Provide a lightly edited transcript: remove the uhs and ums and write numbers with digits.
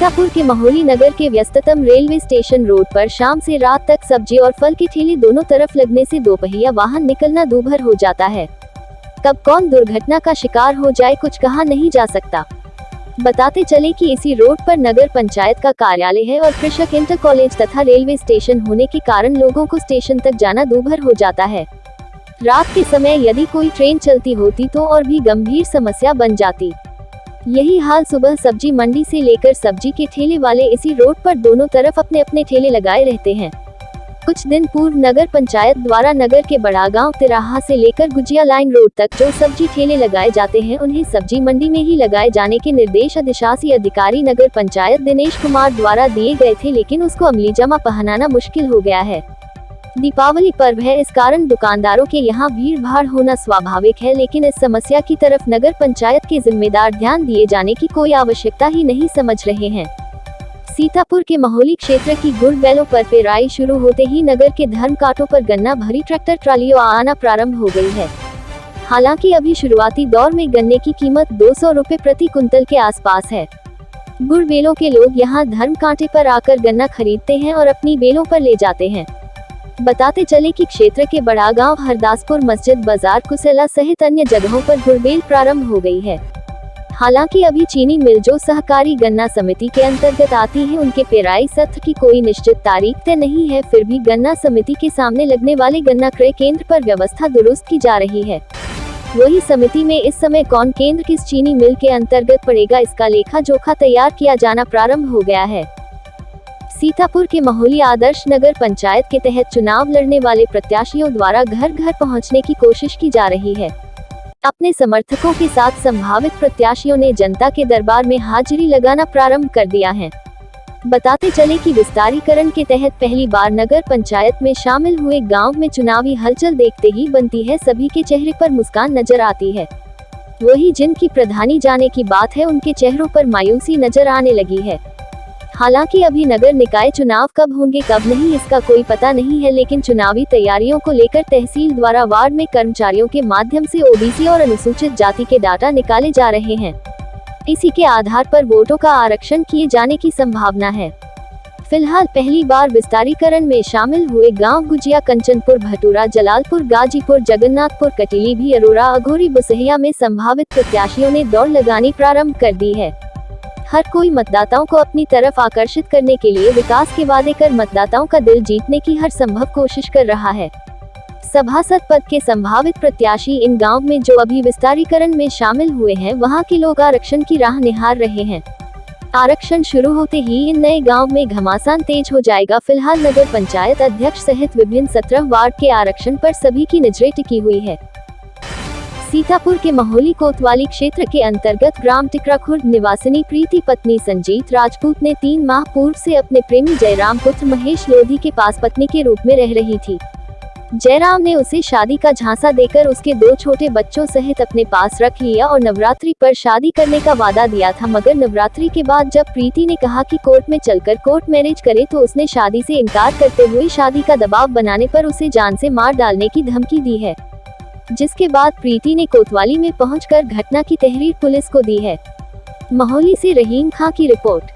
सीतापुर के महोली नगर के व्यस्ततम railway station road पर शाम से रात तक सब्जी और फल के ठेले दोनों तरफ लगने से दोपहिया वाहन निकलना दूभर हो जाता है। कब कौन दुर्घटना का शिकार हो जाए कुछ कहा नहीं जा सकता। बताते चले कि इसी रोड पर नगर पंचायत का कार्यालय है और कृषक इंटर कॉलेज तथा रेलवे स्टेशन होने के कारण लोगों को स्टेशन तक जाना दूभर हो जाता है। रात के समय यदि कोई ट्रेन चलती होती तो और भी गंभीर समस्या बन जाती। यही हाल सुबह सब्जी मंडी से लेकर सब्जी के ठेले वाले इसी रोड पर दोनों तरफ अपने अपने ठेले लगाए रहते हैं। कुछ दिन पूर्व नगर पंचायत द्वारा नगर के बड़ागांव तिराहा से लेकर गुजिया लाइन रोड तक जो सब्जी ठेले लगाए जाते हैं उन्हें सब्जी मंडी में ही लगाए जाने के निर्देश अधिशासी अधिकारी नगर पंचायत दिनेश कुमार द्वारा दिए गए थे, लेकिन उसको अमली जमा पहनाना मुश्किल हो गया है। दीपावली पर्व है, इस कारण दुकानदारों के यहाँ भीड़ भाड़ होना स्वाभाविक है, लेकिन इस समस्या की तरफ नगर पंचायत के जिम्मेदार ध्यान दिए जाने की कोई आवश्यकता ही नहीं समझ रहे हैं। सीतापुर के महोली क्षेत्र की गुड़ बैलों पर पेराई शुरू होते ही नगर के धर्म कांटों पर गन्ना भरी ट्रैक्टर ट्रालियों आना प्रारंभ हो गई है। हालांकि अभी शुरुआती दौर में गन्ने की कीमत 200 रुपए प्रति कुंतल के आसपास है। गुड़ बेलों के लोग यहाँ धर्म कांटे पर आकर गन्ना खरीदते हैं और अपनी बेलों पर ले जाते हैं। बताते चले कि क्षेत्र के बड़ागांव, हरदासपुर, मस्जिद बाजार, कुसेला सहित अन्य जगहों पर गुड़बेल प्रारंभ हो गई है। हालांकि अभी चीनी मिल जो सहकारी गन्ना समिति के अंतर्गत आती है उनके पेराई सत्र की कोई निश्चित तारीख तय नहीं है। फिर भी गन्ना समिति के सामने लगने वाले गन्ना क्रय केंद्र पर व्यवस्था दुरुस्त की जा रही है। वही समिति में इस समय कौन केंद्र किस चीनी मिल के अंतर्गत पड़ेगा, इसका लेखा जोखा तैयार किया जाना प्रारंभ हो गया है। सीतापुर के महोली आदर्श नगर पंचायत के तहत चुनाव लड़ने वाले प्रत्याशियों द्वारा घर घर पहुंचने की कोशिश की जा रही है। अपने समर्थकों के साथ संभावित प्रत्याशियों ने जनता के दरबार में हाजिरी लगाना प्रारंभ कर दिया है। बताते चले कि विस्तारीकरण के तहत पहली बार नगर पंचायत में शामिल हुए गांव में चुनावी हलचल देखते ही बनती है सभी के चेहरे पर मुस्कान नजर आती है। वही जिनकी प्रधानी जाने की बात है उनके चेहरों पर मायूसी नजर आने लगी है। हालांकि अभी नगर निकाय चुनाव कब होंगे कब नहीं इसका कोई पता नहीं है, लेकिन चुनावी तैयारियों को लेकर तहसील द्वारा वार्ड में कर्मचारियों के माध्यम से ओबीसी और अनुसूचित जाति के डाटा निकाले जा रहे हैं। इसी के आधार पर वोटों का आरक्षण किए जाने की संभावना है। फिलहाल पहली बार विस्तारीकरण में शामिल हुए गांव गुजिया, कंचनपुर, भटूरा, जलालपुर, गाजीपुर, जगन्नाथपुर, कटीली भी, अरोरा, अघोरी, बुसहिया में संभावित प्रत्याशियों ने दौड़ लगानी प्रारंभ कर दी है। हर कोई मतदाताओं को अपनी तरफ आकर्षित करने के लिए विकास के वादे कर मतदाताओं का दिल जीतने की हर संभव कोशिश कर रहा है। सभासद पद के संभावित प्रत्याशी इन गांव में जो अभी विस्तारीकरण में शामिल हुए हैं वहां के लोग आरक्षण की राह निहार रहे हैं। आरक्षण शुरू होते ही इन नए गांव में घमासान तेज हो जाएगा। फिलहाल नगर पंचायत अध्यक्ष सहित विभिन्न 17 वार्ड के आरक्षण पर सभी की नजरें टिकी हुई है। सीतापुर के महोली कोतवाली क्षेत्र के अंतर्गत ग्राम टिकराखुर्द निवासिनी प्रीति पत्नी संजीत राजपूत ने 3 माह पूर्व से अपने प्रेमी जयराम पुत्र महेश लोधी के पास पत्नी के रूप में रह रही थी। जयराम ने उसे शादी का झांसा देकर उसके 2 छोटे बच्चों सहित अपने पास रख लिया और नवरात्रि पर शादी करने का वादा दिया था, मगर नवरात्रि के बाद जब प्रीति ने कहा कि कोर्ट में चलकर कोर्ट मैरिज करे तो उसने शादी से इनकार करते हुए शादी का दबाव बनाने पर उसे जान से मार डालने की धमकी दी है, जिसके बाद प्रीति ने कोतवाली में पहुंचकर घटना की तहरीर पुलिस को दी है। महोली से रहीम खां की रिपोर्ट।